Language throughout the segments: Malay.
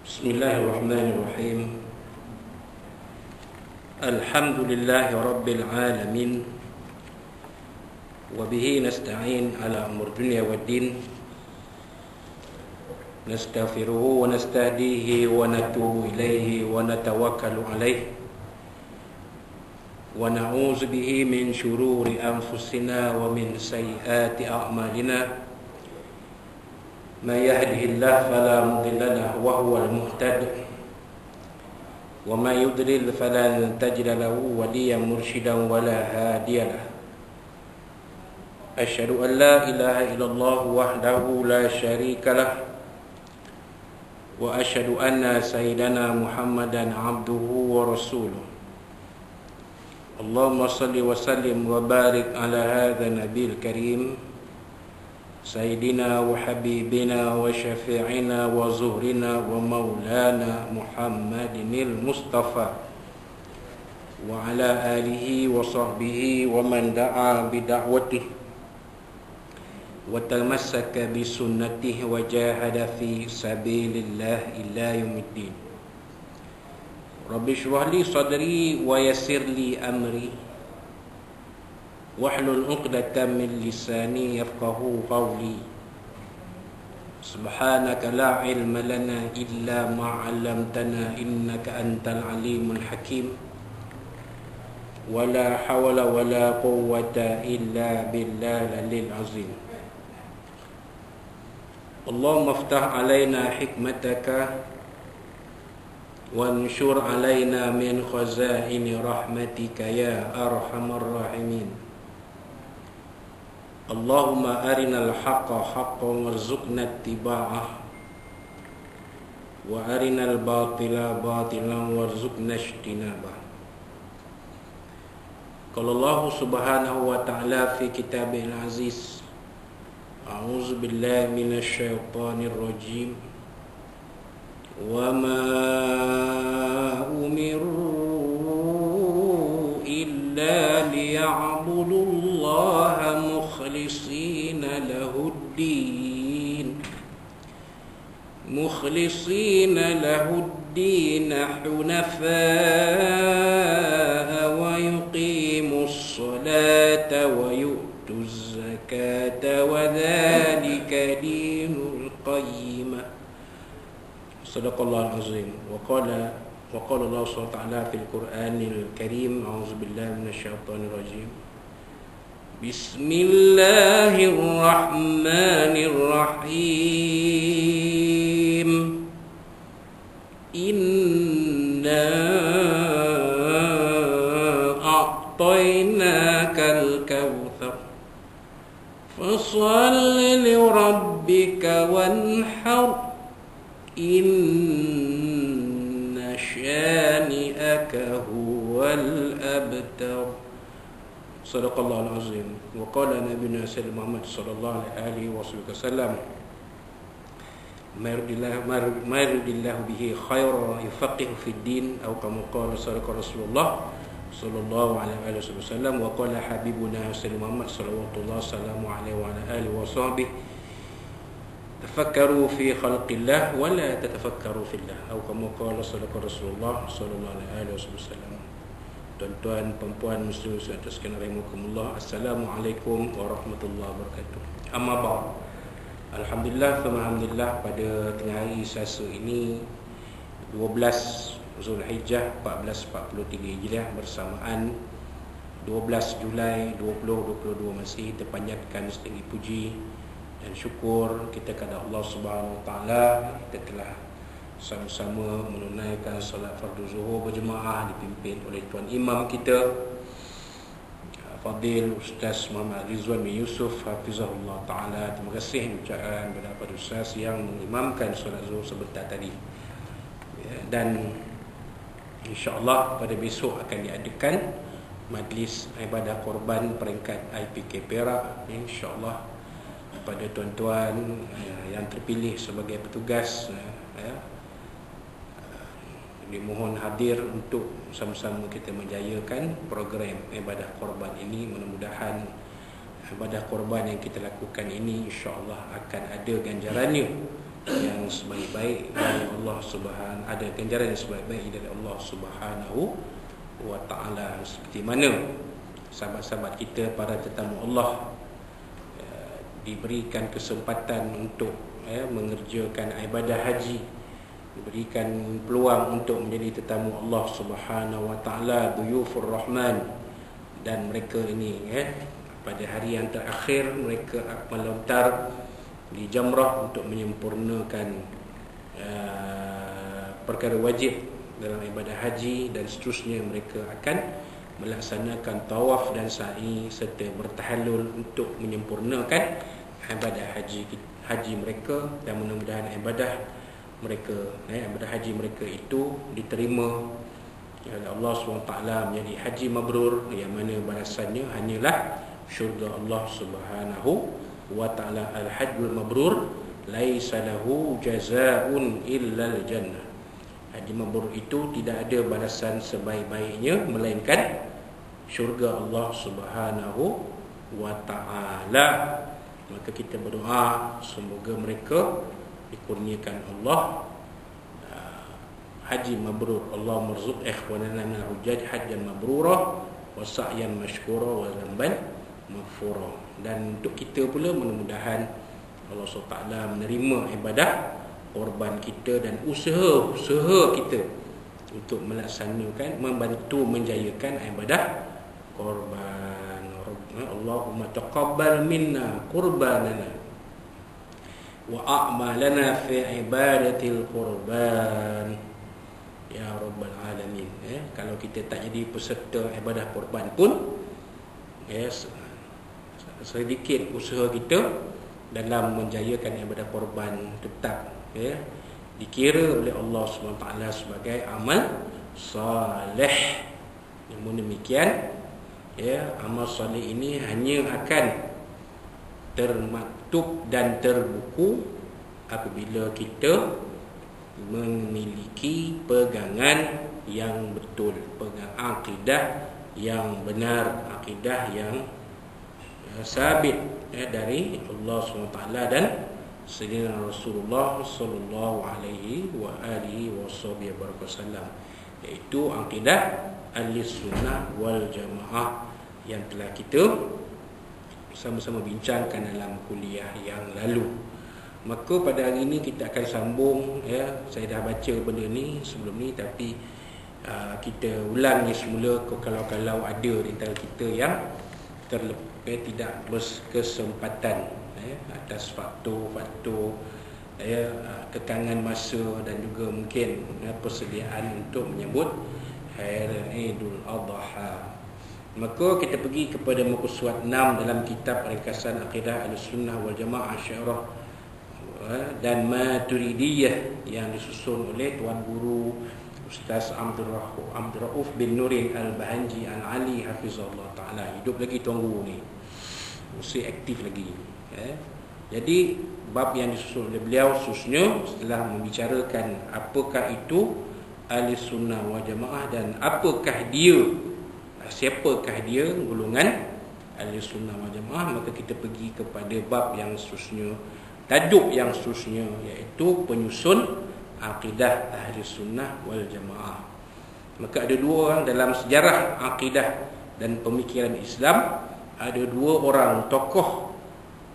Bismillahirrahmanirrahim. Alhamdulillahi rabbil alamin. Wa bihi nasta'in ala umur dunya waddin. Nastaghfiruhu wa nastahdihi wa natubu ilaihi wa natawakkalu alaihi. Wa na'udzu bihi min syururi anfusina wa min sayyiati a'malina. Man yahdihillahu fala mudilla lahu wa huwal muhtadi wa man yudlil falan tajida lahu waliyyan mursyidan wa la hadiya lahu. Asyhadu an la ilaha illallah wahdahu la syarika lah wa asyhadu anna sayyidana Muhammadan abduhu wa rasuluh. Allahumma salli wa sallim wa barik ala hadha nabiyil karim Sayyidina wa habibina wa syafi'ina wa zuhrina wa maulana Muhammadinil Mustafa wa ala alihi wa sahbihi wa man da'a bida'watihi wa tamassaka bi sunnatihi wa jahada fi sabilillah ila yaumiddin. Rabbi shrah li sadri wa yassir li amri wahlul 'uqdatam min lisani yafqahu qawli. Subhanaka la ilma lana illa ma 'allamtana innaka antal alimul hakim. Wala hawla wala quwwata illa billahil azim. Allahumma iftah 'alaina hikmataka wanshur 'alaina min khazaini rahmatika ya arhamar rahimin. Allahumma arinal haqqa haqqan warzuqna ittiba'ah wa arinal batila batilan warzuqna ijtinabah. Qala Allah subhanahu wa ta'ala fi kitabil aziz, a'udzu billahi minasy syaithanir rajim. Wa ma umiru illa liya'budullaha mukhlisina lahuddin hunafa'a wa yuqimus salata wa yu'tuz zakata wa dhalika dinul qayyimah. Sadaqallahul azim. Wa qala Allah subhanahu wa ta'ala fil Qur'anil karim, a'udzu billahi minasy syaithanir rajim. Bismillahirrahmanirrahim. Inna a'tainakal kautsar fashalli li rabbika wanhar inna syani'aka huwal abtar. Sadaqallahul azim. Wa qala nabiyuna sayyidina Muhammad sallallahu alaihi wasallam, mayuridillahu bihi khairan yufaqihu fid din, atau kama qala Rasulullah sallallahu alaihi wasallam. Wa qala habibuna sayyidina Muhammad sallallahu alaihi wa alihi washabbihi, tafakkaru fi khalqillah wa la tatafakkaru fillah, atau kama qala Rasulullah sallallahu alaihi wasallam. Tuan-tuan, perempuan, muslim atas sekalian rahimakumullah, Assalamualaikum warahmatullahi wabarakatuh. Amma ba'd. Alhamdulillah, alhamdulillah, pada tengah hari Selasa ini 12 Zulhijjah 1443 Hijriah bersamaan 12 Julai 2022 Masih, terpanjatkan segala puji dan syukur kita kepada Allah Subhanahu wa taala. Kita telah sama-sama menunaikan solat fardu zuhur berjemaah dipimpin oleh tuan imam kita Fadil Ustaz Muhammad Rizwan bin Yusuf hafizahullah taala. Terima kasih ucapkan kepada Ustaz yang mengimamkan solat zuhur sebentar tadi. Dan insya-Allah pada besok akan diadakan majlis ibadah korban peringkat IPK Perak, insya-Allah kepada tuan-tuan yang terpilih sebagai petugas dimohon hadir untuk sama-sama kita menjayakan program ibadah korban ini. Mudah-mudahan ibadah korban yang kita lakukan ini insya-Allah akan ada ganjarannya yang sebaik-baik dari Allah Subhanahu, ada ganjaran yang sebaik-baik dari Allah Subhanahu wa taala. Seperti mana sahabat-sahabat kita, para tetamu Allah, diberikan kesempatan untuk mengerjakan ibadah haji, diberikan peluang untuk menjadi tetamu Allah Subhanahu wa taala, duyufur rahman, dan mereka ini pada hari yang terakhir mereka melontar di jamrah untuk menyempurnakan perkara wajib dalam ibadah haji, dan seterusnya mereka akan melaksanakan tawaf dan sa'i serta bertahallul untuk menyempurnakan ibadah haji mereka, dan mudah-mudahan ibadah haji mereka itu diterima oleh Allah SWT menjadi haji mabrur, yang mana balasannya hanyalah syurga Allah Subhanahu wa ta'ala. Al-hajjul mabrur laisa lahu jazaa'un illa al-jannah. Haji mabrur itu tidak ada balasan sebaik-baiknya melainkan syurga Allah Subhanahu wa ta'ala. Maka kita berdoa semoga mereka dikurniakan Allah haji mabrur. Allah marzuq ikhwanana min al-hujjaj hajjan mabrura wa sa'yan mashkura wa dhanban maghfura. Dan untuk kita pula, mudah-mudahan Allah SWT menerima ibadah korban kita dan usaha kita untuk melaksanakan, membantu menjayakan ibadah korban. Allahumma taqabbal minna qurbanana wa a'malana fi ibadatil qurban ya rabbal alamin. Kalau kita tak jadi peserta ibadah korban pun, sedikit usaha kita dalam menjayakan ibadah korban tetap dikira oleh Allah SWT sebagai amal saleh. Namun demikian, amal saleh ini hanya akan termaktub dan terbuku apabila kita memiliki pegangan yang betul, akidah yang benar, akidah yang sabit dari Allah SWT dan Sayyidina Rasulullah sallallahu alaihi wa alihi wasallam, iaitu akidah Ahlussunnah wal Jamaah yang telah kita sama-sama bincangkan dalam kuliah yang lalu. Maka pada hari ini kita akan sambung. Saya dah baca benda ni sebelum ni, tapi kita ulangi semula kalau ada di antara kita yang tidak berkesempatan atas faktor kekangan masa dan juga mungkin persediaan untuk menyambut Hari Aidul Adha. Maka kita pergi kepada muka surat 6 dalam kitab ringkasan Aqidah Ahlussunnah wal Jamaah Asy'ariyah dan Maturidiyah yang disusun oleh Tuan Guru Ustaz Abdul Rauf bin Nurin Al-Bahanji Al-Ali hafizahullah ta'ala. Hidup lagi Tuan Guru ni, masih aktif lagi. Jadi bab yang disusun oleh beliau khususnya setelah membicarakan apakah itu Ahlussunnah wal Jamaah dan apakah dia, siapakah dia golongan Ahlussunnah wal Jamaah, maka kita pergi kepada bab yang khususnya, tajuk yang khususnya, iaitu penyusun akidah Ahlussunnah wal Jamaah. Maka ada dua orang dalam sejarah akidah dan pemikiran Islam, ada dua orang tokoh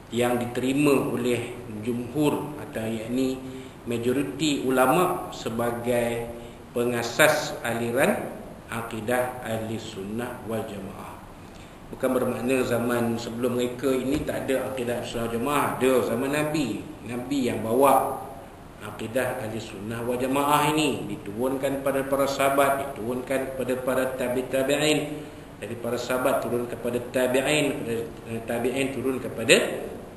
yang diterima oleh jumhur atau yakni majoriti ulama sebagai pengasas aliran akidah Ahlussunnah wal Jamaah. Bukan bermakna zaman sebelum mereka ini tak ada akidah Ahlussunnah wal Jamaah. Ada zaman Nabi yang bawa akidah Ahlussunnah wal Jamaah ini, diturunkan pada para sahabat, diturunkan kepada para tabi'in, dari para sahabat turun kepada tabi'in, tabi'in turun kepada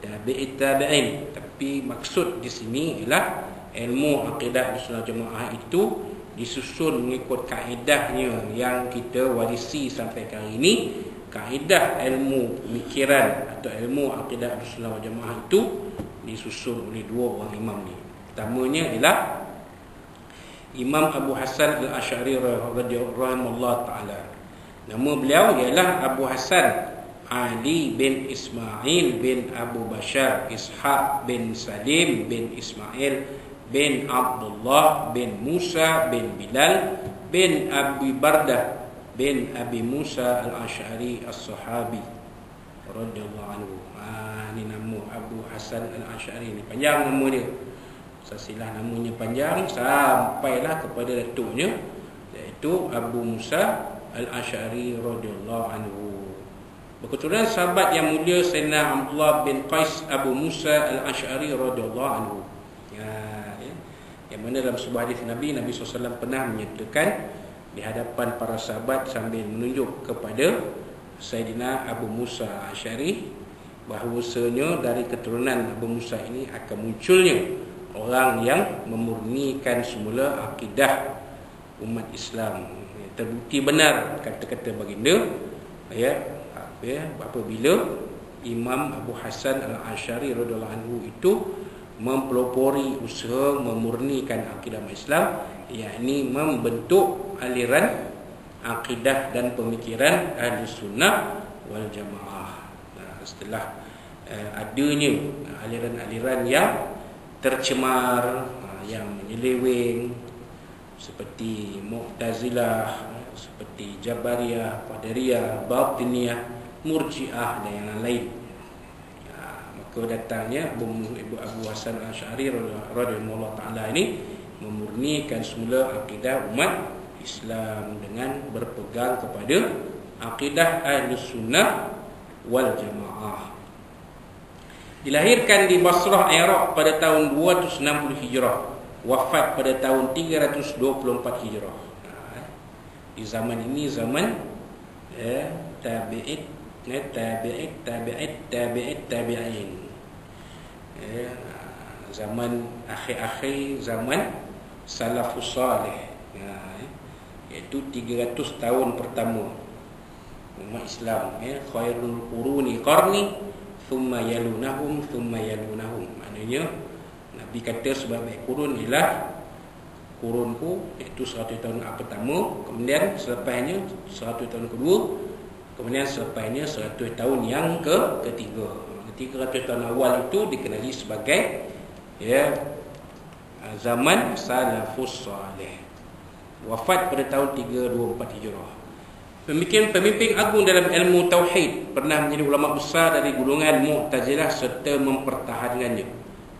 tabi'in. Tapi maksud di sini ialah ilmu akidah Ahlussunnah wal Jamaah itu disusun mengikut kaedahnya yang kita warisi sampai kali ini. Kaedah ilmu pemikiran atau ilmu akidah Ahlussunnah wal Jamaah itu disusun oleh dua orang imam ni. Pertamanya ialah Imam Abu Hasan Al-Asy'ari radhiyallahu ta'ala. Nama beliau ialah Abu Hasan Ali bin Ismail bin Abu Bashar, Ishaq bin Salim bin Ismail bin Abdullah bin Musa bin Bilal bin Abi Bardah bin Abi Musa al-Ash'ari as-Sahabi radhiyallahu anhu. Ni nama Abu Hasan al-Ash'ari ni, panjang nama dia. Silsilah namanya panjang sampailah kepada datuknya, iaitu Abu Musa al-Ash'ari radhiyallahu anhu. Berketurunan sahabat yang mulia Sayyidina Abdullah bin Qais Abu Musa al-Ash'ari radhiyallahu anhu. Yang mana dalam sebuah hadis Nabi SAW pernah menyatakan di hadapan para sahabat sambil menunjuk kepada Sayyidina Abu Musa al-Ash'ari, bahawasanya dari keturunan Abu Musa ini akan munculnya orang yang memurnikan semula akidah umat Islam. Terbukti benar kata-kata baginda apabila Imam Abu Hasan al-Ash'ari radhiyallahu anhu itu mempelopori usaha memurnikan akidah Islam, yakni membentuk aliran akidah dan pemikiran Ahli Sunnah wal Jamaah. Setelah adanya aliran-aliran yang tercemar, yang menyeleweng, seperti Mu'tazilah, seperti Jabariyah, Qadariyah, Batiniyah, Murji'ah dan yang lain. Maka datangnya Abu Hasan al-Ash'ari radhiyallahu ta'ala ini memurnikan semula akidah umat Islam dengan berpegang kepada akidah Ahli Sunnah wal Jamaah. Dilahirkan di Basrah, Iraq pada tahun 260 Hijrah, wafat pada tahun 324 Hijrah. Di zaman ini zaman tabi'in, zaman akhir-akhir zaman salafus salih, iaitu 300 tahun pertama umat Islam. Khairul quruni qarni thumma yalunahum thumma yalunahum. Maknanya Nabi kata sebaik-baik kurun ialah kurunku, iaitu 100 tahun pertama, kemudian selepasnya 100 tahun kedua, kemudian selepasnya 100 tahun yang ketiga. 300 tahun awal itu dikenali sebagai zaman salafus salih. Wafat pada tahun 324 Hijrah. Pemimpin agung dalam ilmu tauhid, pernah menjadi ulama besar dari golongan Mu'tazilah serta mempertahankannya.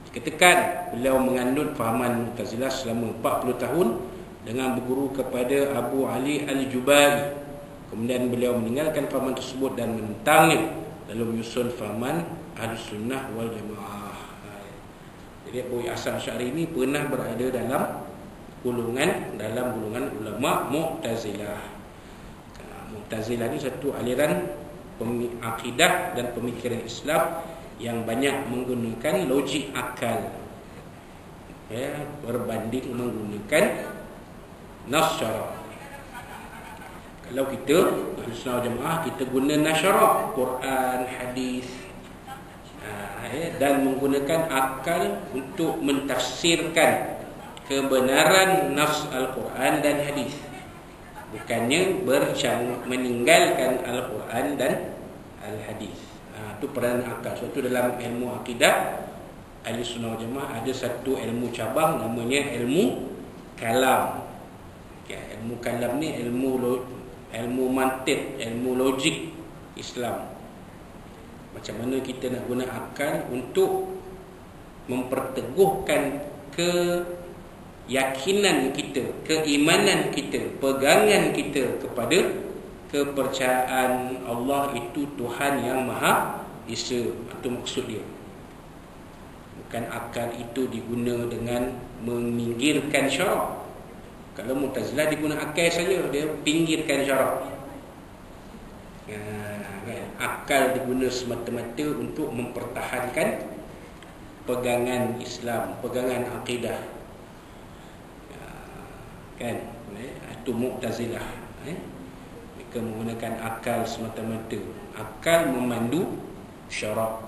Dikatakan beliau menganut fahaman Mu'tazilah selama 40 tahun dengan berguru kepada Abu Ali al-Jubari. Kemudian beliau meninggalkan fahaman tersebut dan menentangnya, lalu menyusun fahaman Ahlus Sunnah wal Jamaah. Jadi Abu Hasan al-Ash'ari ini pernah berada dalam golongan ulama Mu'tazilah. Mu'tazilah ini satu aliran akidah dan pemikiran Islam yang banyak menggunakan logik akal, berbanding menggunakan nas syara'. Kalau kita Ahlus Sunnah wal Jamaah, kita guna nas syara', Quran, hadis, dan menggunakan akal untuk mentafsirkan kebenaran nas Al-Quran dan hadis, bukannya meninggalkan Al-Quran dan Al-Hadis. Itu peranan akal. Sebab itu dalam ilmu akidah Ahli Sunnah wal Jamaah ada satu ilmu cabang namanya ilmu kalam. Ilmu kalam ni ilmu mantik, ilmu logik Islam. Macam mana kita nak guna akal untuk memperteguhkan keyakinan kita, keimanan kita, pegangan kita kepada kepercayaan Allah itu Tuhan yang Maha Esa. Itu maksud dia. Bukan akal itu diguna dengan meminggirkan syarak. Kalau Mu'tazilah diguna akal saja, dia pinggirkan syarak. Akal diguna semata-mata untuk mempertahankan pegangan Islam, pegangan akidah. Kan? Itu Mu'tazilah. Mereka menggunakan akal semata-mata. Akal memandu syarak.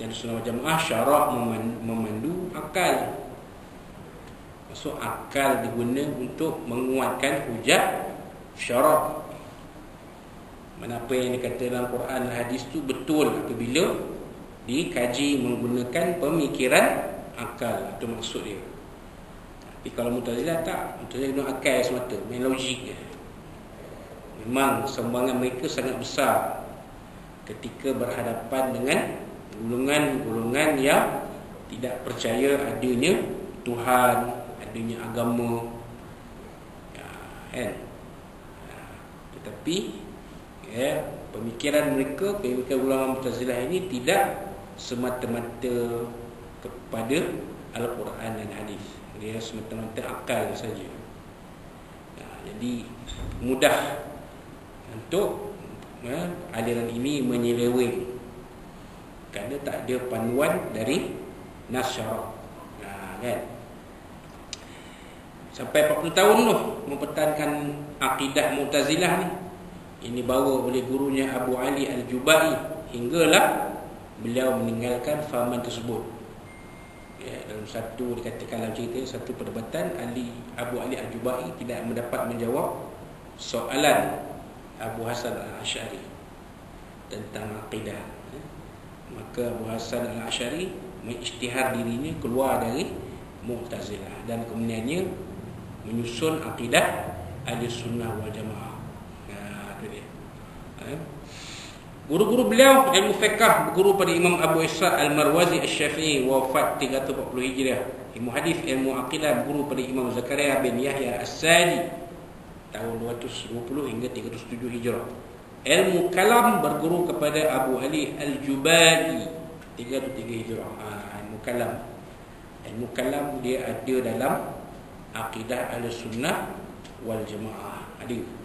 Yang Sunnah wal Jamaah, syarak memandu akal. Maksud akal diguna untuk menguatkan hujah syarak. Mana apa yang dikata dalam Quran dan hadis tu betul apabila dikaji menggunakan pemikiran akal. Itu maksud dia. Tapi kalau Mu'tazilah tak, Mu'tazilah guna akal semata, main logik je. Memang sumbangan mereka sangat besar ketika berhadapan dengan golongan-golongan yang tidak percaya adanya Tuhan, adanya agama, kan? Tetapi pemikiran mereka, pemikiran ulama Mu'tazilah ini tidak semata-mata kepada Al-Quran dan hadis. Dia semata-mata akal saja. Jadi mudah untuk aliran ini menyeleweng kerana tak ada panduan dari nas syarak. Kan? Sampai 40 tahun tu mempertahankan akidah Mu'tazilah ni. Ini bawa oleh gurunya Abu Ali Al-Jubai hinggalah beliau meninggalkan fahaman tersebut. Dalam satu dikatakan dalam cerita satu perdebatan, Abu Ali Al-Jubai tidak mendapat menjawab soalan Abu Hasan Al-Asy'ari tentang akidah. Maka Abu Hasan Al-Asy'ari mengisytihar dirinya keluar dari Mu'tazilah dan kemudiannya menyusun akidah Ahlussunnah wal Jamaah. Itu dia. Guru-guru beliau ilmu fiqh berguru pada Imam Abu Ishaq Al-Marwazi Asy-Syafi'i wafat 340 Hijriah. Ilmu hadis, ilmu aqidah berguru pada Imam Zakaria bin Yahya As-Sadi tahun 220 hingga 307 Hijrah. Ilmu kalam berguru kepada Abu Ali Al-Jubai 303 Hijrah. Ilmu kalam. Ilmu kalam dia ada dalam akidah Ahlussunnah wal Jamaah. Ada.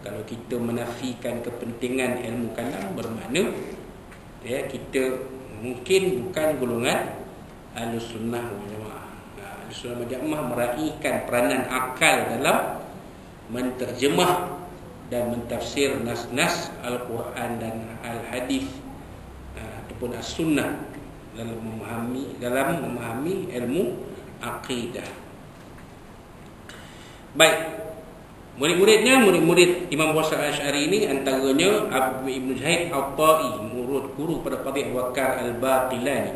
Kalau kita menafikan kepentingan ilmu kalam, bermakna kita mungkin bukan golongan Ahlussunnah wal Jamaah. Ahlussunnah wal Jamaah meraihkan peranan akal dalam menterjemah dan mentafsir nas-nas Al-Quran dan Al-Hadis ataupun As-Sunnah dalam memahami ilmu akidah. Baik. Murid-muridnya, murid-murid Imam Abu Hasan Al-Asy'ari ini antaranya Abu Ibn Jahid Al-Ta'i, murid guru pada Qadhi Abu Bakar Al-Baqilani,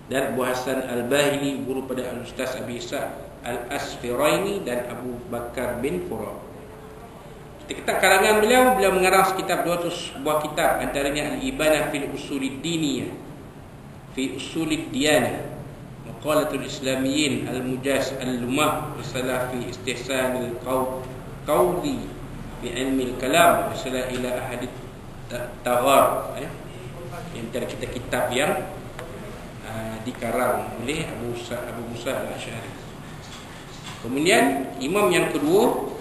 dan Abu Hasan Al-Bahili, guru pada Al-Ustaz Abi Isa Al-Asfiraini dan Abu Bakar bin Fura. Kitab karangan beliau mengarang sekitar 200 buah kitab, antaranya Al-Ibanah fil Usulid Diniyah, fi Usulid Diyanah, Maqalatul Islamiyyin, Al-Mujaz Al-Lumah, Risalah fi Istihsan Al-Qawli fi Ilmi Al-Kalam, Risalah ila Ahadith Taghar. Antara kitab-kitab yang dikarang oleh Abu Musa Al-Asy'ari. Kemudian imam yang kedua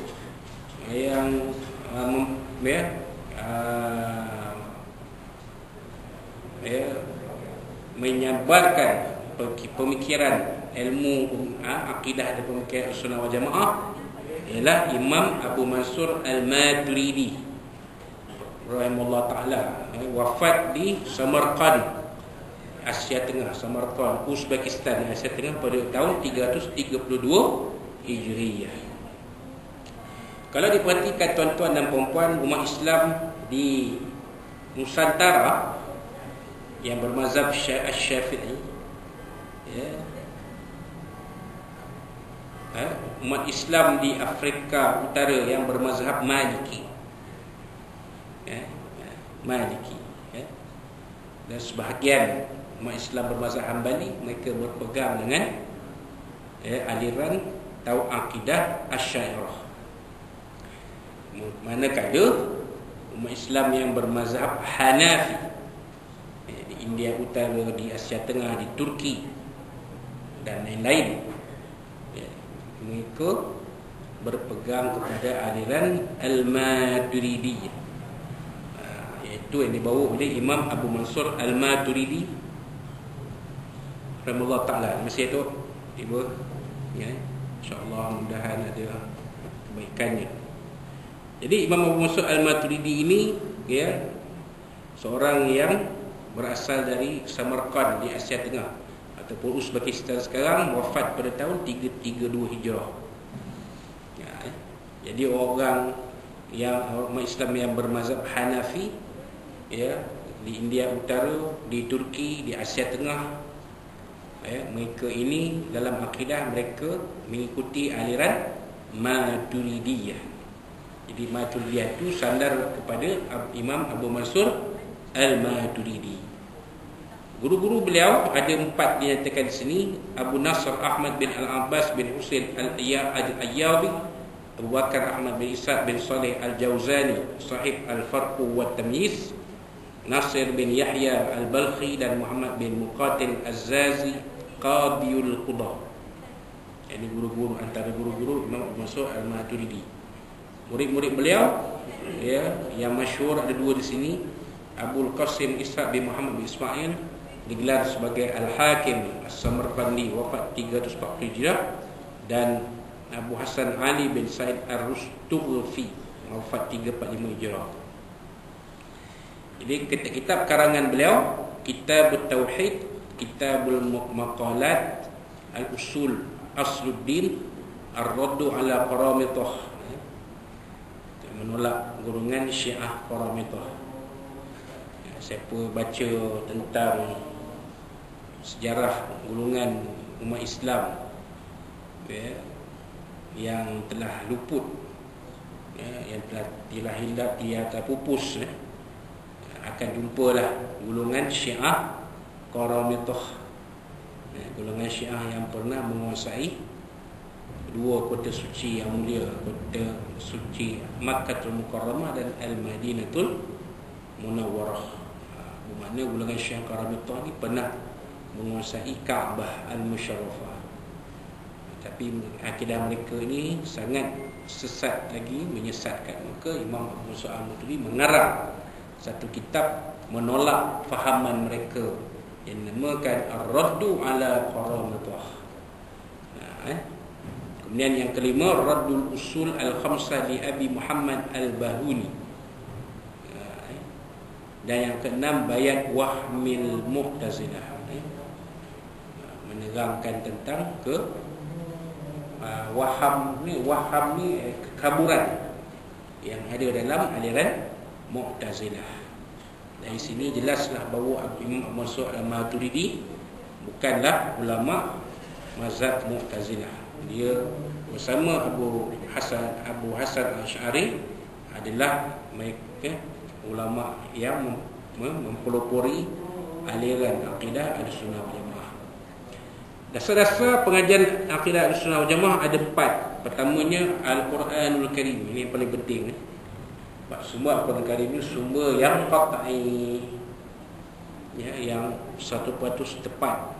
yang menyebarkan pemikiran ilmu akidah dan pemikiran Ahlussunnah wal Jamaah ialah Imam Abu Mansur Al-Maturidi rahimahullah taala, wafat di Samarkand, Asia Tengah, Samarkand, Uzbekistan, Asia Tengah pada tahun 332 Hijriah. Kalau diperhatikan tuan-tuan dan puan-puan, umat Islam di Nusantara yang bermazhab Syafi'i, umat Islam di Afrika Utara yang bermazhab Maliki, Maliki, dan sebahagian umat Islam bermazhab Hambali, mereka berpegang dengan aliran atau akidah Asy'ariyah. Manakala umat Islam yang bermazhab Hanafi di India Utara, di Asia Tengah, di Turki dan lain-lain, mereka berpegang kepada aliran Al-Maturidi, iaitu yang dibawa oleh Imam Abu Mansur Al-Maturidi rahimahullah ta'ala. Masih itu ibu, insya-Allah mudahan ada kebaikannya. Jadi Imam Abu Mansur Al-Maturidi ini seorang yang berasal dari Samarkand di Asia Tengah ataupun Uzbekistan sekarang, wafat pada tahun 332 Hijrah. Jadi orang yang umat Islam yang bermazhab Hanafi, ya, di India Utara, di Turki, di Asia Tengah, ya, mereka ini dalam akidah mereka mengikuti aliran Maturidiyah. Jadi Maturidiyah itu sandar kepada Imam Abu Mansur Al-Maturidi. Guru-guru beliau ada 4 dinyatakan di sini: Abu Nasr Ahmad bin Al-Abbas bin Husain Al-Ayyabi, Abu Bakar Ahmad bin Isa bin Saleh Al-Jauzani, sahib Al-Farq wa Tamyiz, Nasir bin Yahya Al-Balkhi, dan Muhammad bin Muqatil Az-Zazi Qadiyul Qudah. Ini guru-guru, antara guru-guru Imam Abu Mansur Al-Maturidi. Murid-murid beliau, ya, yang masyhur ada 2 di sini: Abul Qasim Ishaq bin Muhammad bin Ismail, digelar sebagai Al-Hakim As-Samarqandi, wafat 340 Hijrah, dan Abu Hasan Ali bin Said Ar-Rustughfi, wafat 345 Hijrah. Jadi kitab karangan beliau: Kitab Tauhid, Kitabul Maqalat, Al-Usul, Asluddin, Ar-Raddu ala Qaramitah, menolak golongan Syiah Qaramitah. Siapa baca tentang sejarah golongan umat Islam, ya, yang telah luput, ya, yang telah hilang, dia terpupus, ya, akan jumpalah golongan Syiah Qaramitah, ya, golongan Syiah yang pernah menguasai 2 kota suci yang mulia, kota suci Makkahul Mukarramah dan Al-Madinatul Munawwarah. Bermakna golongan Syiah Qaramitah ni pernah menguasai Kaabah Al-Musharrafah. Tapi akidah mereka ini sangat sesat lagi, menyesatkan. Maka Imam Abu Mansur Al-Maturidi mengarang satu kitab menolak fahaman mereka yang dinamakan Ar-Raddu ala Qaramitah. Kemudian yang kelima, Raddul Usul Al-Khamsah li Abi Muhammad Al-Bahuni. Dan yang keenam, Bayat Wahmil Mu'tazilah, menerangkan tentang waham ni kekaburan yang ada dalam aliran Mu'tazilah. Dari sini jelaslah bahawa Imam Abu Mansur Al-Maturidi bukanlah ulama mazhab Mu'tazilah. Dia bersama Abu Hasan Al-Asy'ari adalah mereka ulama yang mempelopori aliran akidah Ahlussunnah wal Jamaah. Dasar-dasar pengajian akidah Ahlussunnah wal Jamaah ada 4. Pertamanya Al-Quranul Karim. Ini paling penting. Semua Al-Quranul Karim ini sumber yang qat'i, ya, yang 100% tepat,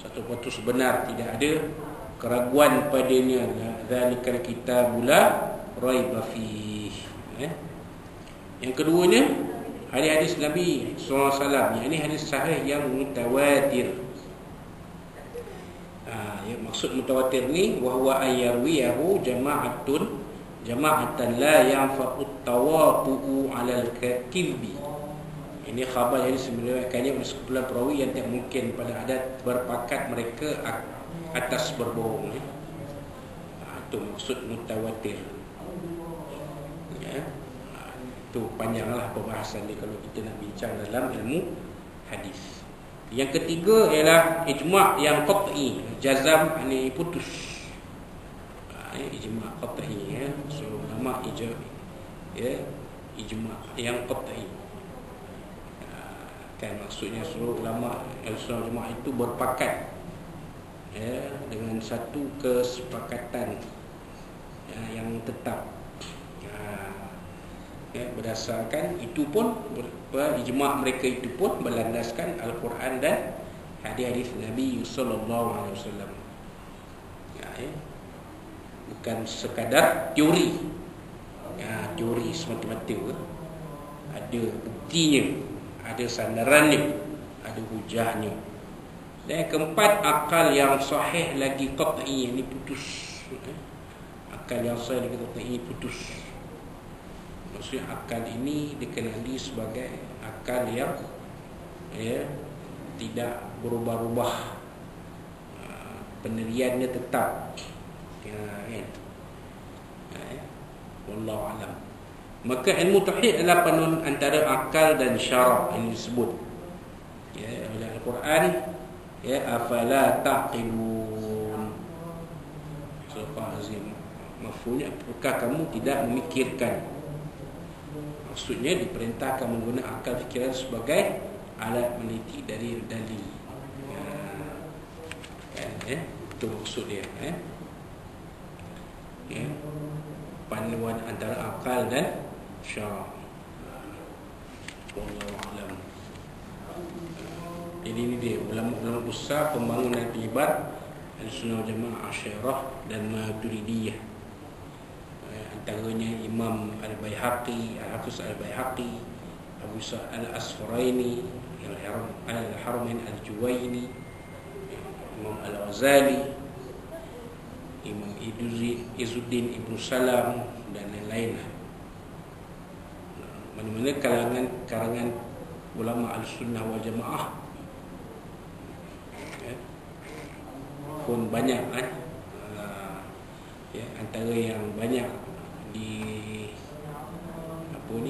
100% benar, tidak ada keraguan padanya. Zalikal kitabul la raiba fihi. Yang keduanya, hadis-hadis Nabi SAW, yakni hadis sahih yang mutawatir. Ya, maksud mutawatir ni wahwa ayyarwiyahu jama'atan la yanfa'u tawatu'u 'alal kadhibi. Ini khabar yang disebutkannya oleh sekumpulan perawi yang tak mungkin pada adat berpakat mereka atas berbohong. Itu maksud mutawatir. Ya. Itu panjanglah perbahasan dia kalau kita nak bincang dalam ilmu hadis. Yang ketiga ialah ijma' yang qat'i, jazam ini putus. Ijma' qat'i, ya. So nama ya, ijma' yang qat'i. Kan maksudnya seluruh ulama Ahlussunnah wal Jamaah itu berpakat, ya, dengan satu kesepakatan, ya, yang tetap, ya, berdasarkan itu pun ijma' mereka itu pun berlandaskan Al-Quran dan hadis-hadis Nabi sallallahu alaihi wasallam. Ya, bukan sekadar teori. Ya, teori semata-mata. Ada buktinya, ada sandarannya, ada hujahnya. Dan yang keempat, akal yang sahih lagi qat'i, ini putus. Akal yang sahih lagi qat'i putus. Maksudnya akal ini dikenali sebagai akal yang, ya, tidak berubah-ubah, pendiriannya tetap, ya, kan? Wallahu a'lam. Maka ilmu tauhid adalah penun antara akal dan syarak yang disebut oleh Al-Quran, afala taqilun. Surah Azim. Mafhumnya, apakah kamu tidak memikirkan? Maksudnya diperintahkan menggunakan akal fikiran sebagai alat meneliti dari dalil. Itu maksud dia. Panduan antara akal dan syarak. Wallahu a'lam. Jadi ini dia ulama-ulama besar pembangunan penyebar Ahlussunnah wal Jamaah Asy'ariyah dan Maturidiyah. Antaranya Imam Al-Baihaqi, Al-Hafiz Al-Baihaqi, Abu Sa'id Al-Asfaraini, Al-Haramain Al-Juwaini, Imam Al-Ghazali, Imam Izzuddin Ibn Salam dan lain-lain. Mana-mana kalangan ulama Ahlussunnah wal Jamaah pun banyak antara yang banyak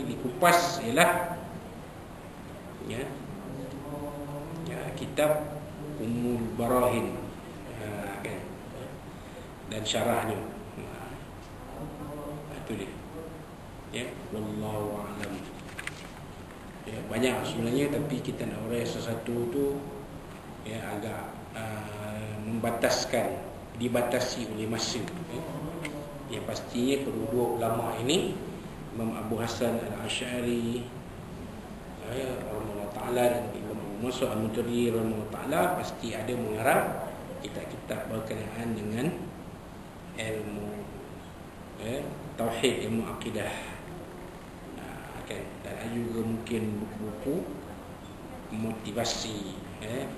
dikupas ialah kitab Ummul Barahin dan syarahnya. Itu dia. Wallahu a'lam. Banyak sebenarnya, tapi kita nak urai sesuatu tu agak dibatasi oleh masa. Yang pastinya kedua ulama ini, Imam Abu Hasan Al-Asy'ari rahimahullah ta'ala dan Imam Abu Musa Al-Mutari rahimahullah ta'ala, pasti ada mengarang kitab-kitab berkenaan dengan ilmu tauhid, ilmu akidah. Dan ada juga mungkin buku-buku motivasi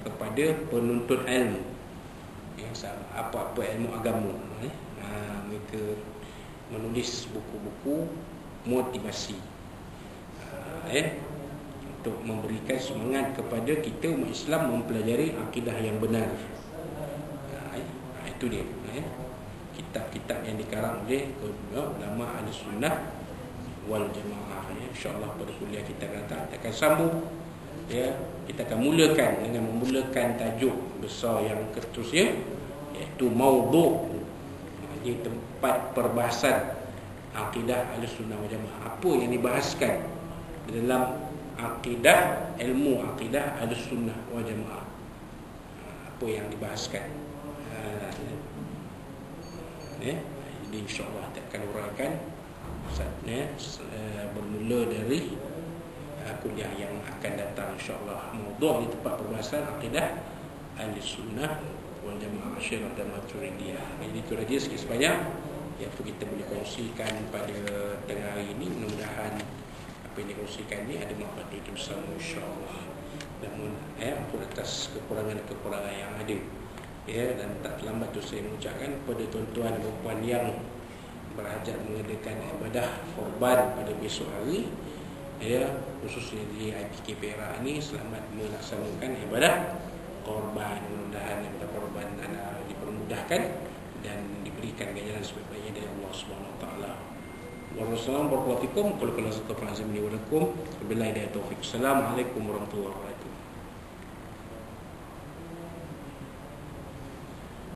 kepada penuntut ilmu, apa-apa ilmu agama. Mereka menulis buku-buku motivasi untuk memberikan semangat kepada kita umat Islam mempelajari akidah yang benar. Itu dia kitab-kitab yang dikarang oleh ulama Ahlussunnah wal Jamaah. InsyaAllah pada kuliah kita akan sambung. Kita akan mulakan dengan memulakan tajuk besar yang keterusnya, iaitu maudhu', ini tempat perbahasan akidah Ahlussunnah wal Jamaah. Apa yang dibahaskan dalam akidah, ilmu akidah Ahlussunnah wal Jamaah, apa yang dibahaskan. Jadi insyaAllah kita akan uraikan bermula dari kuliah yang akan datang insyaAllah. Maudhu' di tempat perbahasan akidah Ahlussunnah wal Jamaah Asy'ariyah dan Maturidiyah. Jadi itu saja sikit sebanyak yang kita boleh kongsikan pada tengah hari ini. Mudah-mudahan apa yang dikongsikan ini ada manfaat untuk bersama insyaAllah. Namun atas kekurangan-kekurangan yang ada, dan tak terlambat tu saya mengucapkan kepada tuan-tuan dan puan yang berhajat mengadakan ibadah korban pada besok hari, khususnya di IPK Perak ini, selamat melaksanakan ibadah korban. Mudah-mudahan ibadah korban anda dipermudahkan dan diberikan ganjaran sebaik-baiknya dari Allah Subhanahu Wa Taala. Wassalamualaikum warahmatullahi wabarakatuh. Assalamualaikum warahmatullahi wabarakatuh.